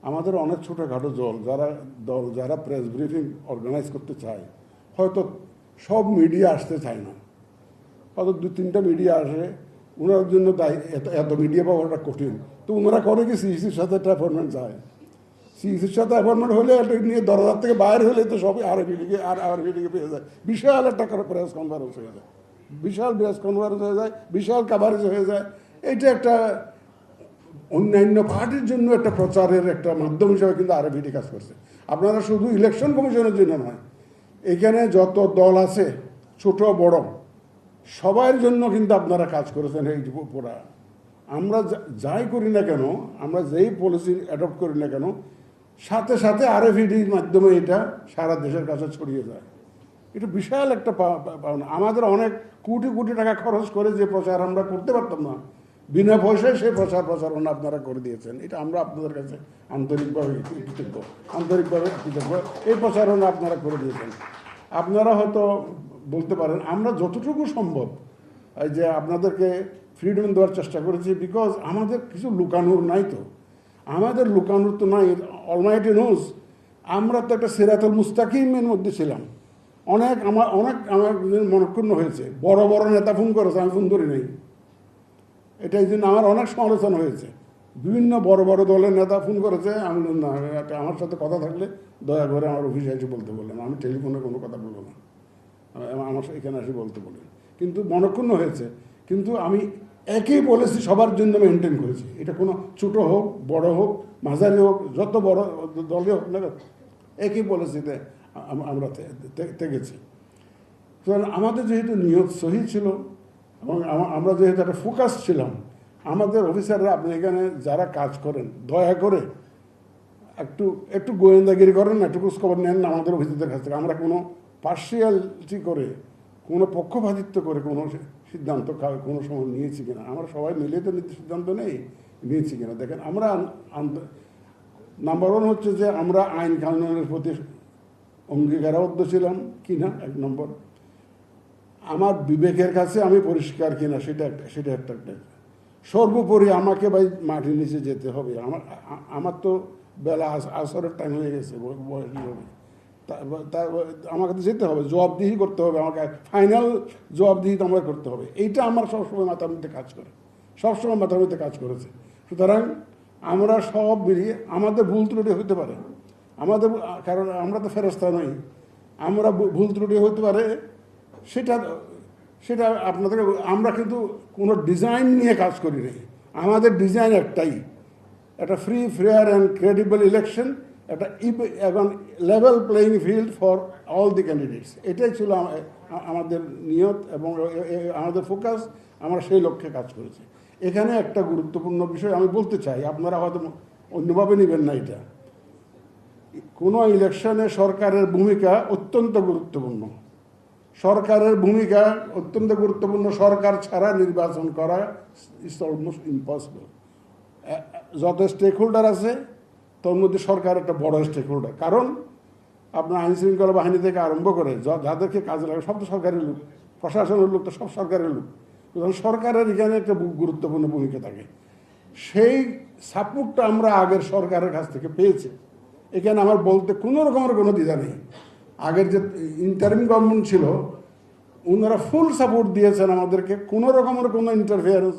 আমাদের অনেক ছোটোখাটো দল যারা প্রেস ব্রিফিং অর্গানাইজ করতে চায়, হয়তো সব মিডিয়া আসতে চায় না, হয়তো 2-3টা মিডিয়া আসে, ওনার জন্য তাই এত মিডিয়া পাওয়াটা কঠিন। তো ওনারা করে কি সিইসির সাথে একটা অ্যাপয়েন্টমেন্ট চায়, সিইসির সাথে অ্যাপয়েন্টমেন্ট হলে এটা নিয়ে দরজার থেকে বাইরে হলে তো সবই আরবিডিকে পেয়ে যায়, বিশাল একটা প্রেস কনফারেন্স হয়ে যায়, বিশাল প্রেস কনফারেন্স হয়ে যায়, বিশাল কাভারেজ হয়ে যায়। এটা একটা অন্যান্য পার্টির জন্য একটা প্রচারের একটা মাধ্যম হিসেবে কিন্তু আরবিডি কাজ করছে। আপনারা শুধু ইলেকশন কমিশনের জন্য নয়, এখানে যত দল আছে ছোট বড় সবার জন্য কিন্তু আপনারা কাজ করেছেন। এই পুরা আমরা যাই করি না কেন, আমরা যেই পলিসি অ্যাডপ্ট করি না কেন, সাথে সাথে আরএফইডির মাধ্যমে এটা সারা দেশের কাছে ছড়িয়ে যায়। এটা বিশাল একটা পাওনা। আমাদের অনেক কোটি কোটি টাকা খরচ করে যে প্রচার আমরা করতে পারতাম না, বিনা পয়সায় সেই প্রচারণা আপনারা করে দিয়েছেন। এটা আমরা আপনাদের কাছে আন্তরিকভাবে কৃতজ্ঞ। এই প্রচারণা আপনারা করে দিয়েছেন। আপনারা হয়তো বলতে পারেন আমরা যতটুকু সম্ভব যে আপনাদেরকে ফ্রিডম দেওয়ার চেষ্টা করেছি, বিকজ আমাদের কিছু লুকানোর নাই। তো আমাদের লুকানোর তো নাই, অলমাইটি নোজ। আমরা তো একটা সিরাতুল মুস্তাকিমের মধ্যে ছিলাম। আমার মনক্ষুণ্ণ হয়েছে, বড় বড় নেতা ফোন করেছে, আমি ফোন ধরি নাই। এটা এই জন্য আমার অনেক সমালোচনা হয়েছে। বিভিন্ন বড় বড় দলের নেতা ফোন করেছে, আমি না, আমার সাথে কথা থাকলে দয়া করে আমার অফিসে এসে বলতে বললেন, আমি টেলিফোনে কোনো কথা বলবো না, আমার এখানে এসে বলতে বলেন। কিন্তু মনক্ষুণ্ণ হয়েছে, কিন্তু আমি একই পলিসি সবার জন্য মেনটেন করেছি। এটা কোনো ছোটো হোক, বড় হোক, মাঝারি হোক, যত বড় দলে হোক না, একই পলিসিতে আমরা থেকেছি। সুতরাং আমাদের যেহেতু নিয়ত সহি ছিল এবং আমরা যেহেতু একটা ফোকাস ছিলাম, আমাদের অফিসাররা, আপনি এখানে যারা কাজ করেন, দয়া করে একটু গোয়েন্দাগিরি করেন না, একটু খোঁজখবর নেন না আমাদের অফিসারদের কাছ থেকে। আমরা কোনো পার্সিয়ালিটি করে, কোনো পক্ষপাতিত্ব করে কোনো সিদ্ধান্ত কোনো সময় নিয়েছি কিনা, আমরা সবাই মিলে তো সিদ্ধান্ত নিয়েছি কিনা দেখেন। আমরা নাম্বার 1 হচ্ছে যে আমরা আইন কানুনের প্রতি অঙ্গীকারাবদ্ধ ছিলাম কিনা, 1 নম্বর। আমার বিবেকের কাছে আমি পরিষ্কার কিনা, সেটা একটা। সর্বোপরি আমাকে ভাই মাটির নিচে যেতে হবে। আমার তো বেলা আসরের টাইম হয়ে গেছে, বয়স হবে, আমাকে তো যেতে হবে, জবাবদিহি করতে হবে, আমাকে ফাইনাল জবাবদিহি তো আমাকে করতে হবে। এইটা আমার সবসময় মাথার মধ্যে কাজ করেছে। সুতরাং আমরা সব মিলিয়ে, আমাদের ভুল ত্রুটি হতে পারে, কারণ আমরা তো ফেরেশতা নই, আমরা ভুল ত্রুটি হতে পারে, সেটা আপনাদের। আমরা কিন্তু কোনো ডিজাইন নিয়ে কাজ করি নাই। আমাদের ডিজাইন একটাই, একটা free, fair and credible election, একটা level playing field for all the candidates. এটাই ছিল আমাদের নিয়ত এবং আমাদের ফোকাস। আমরা সেই লক্ষ্যে কাজ করেছি। এখানে একটা গুরুত্বপূর্ণ বিষয় আমি বলতে চাই, আপনারা হয়তো অন্যভাবে নেবেন না। এটা কোনো ইলেকশনে সরকারের ভূমিকা অত্যন্ত গুরুত্বপূর্ণ। সরকার ছাড়া নির্বাচন করা ইজ অলমোস্ট ইম্পসিবল। যত স্টেক হোল্ডার আছে তোর মধ্যে সরকার একটা বড় স্টেক হোল্ডার। কারণ আপনার আইন শৃঙ্খলা বাহিনী থেকে আরম্ভ করে যাদেরকে কাজে লাগে সব তো সরকারি লোক, প্রশাসনের লোক তো সব সরকারি লোক। সুতরাং সরকারের এখানে একটা গুরুত্বপূর্ণ ভূমিকা থাকে। সেই সাপোর্টটা আমরা আগের সরকারের কাছ থেকে পেয়েছি। এখানে আমার বলতে কোনো রকমের কোনো দ্বিধা নেই। আগের যে ইন্টারিম গভর্নমেন্ট ছিল, ওনারা ফুল সাপোর্ট দিয়েছেন আমাদেরকে, কোনো রকমের কোনো ইন্টারফেয়ারেন্স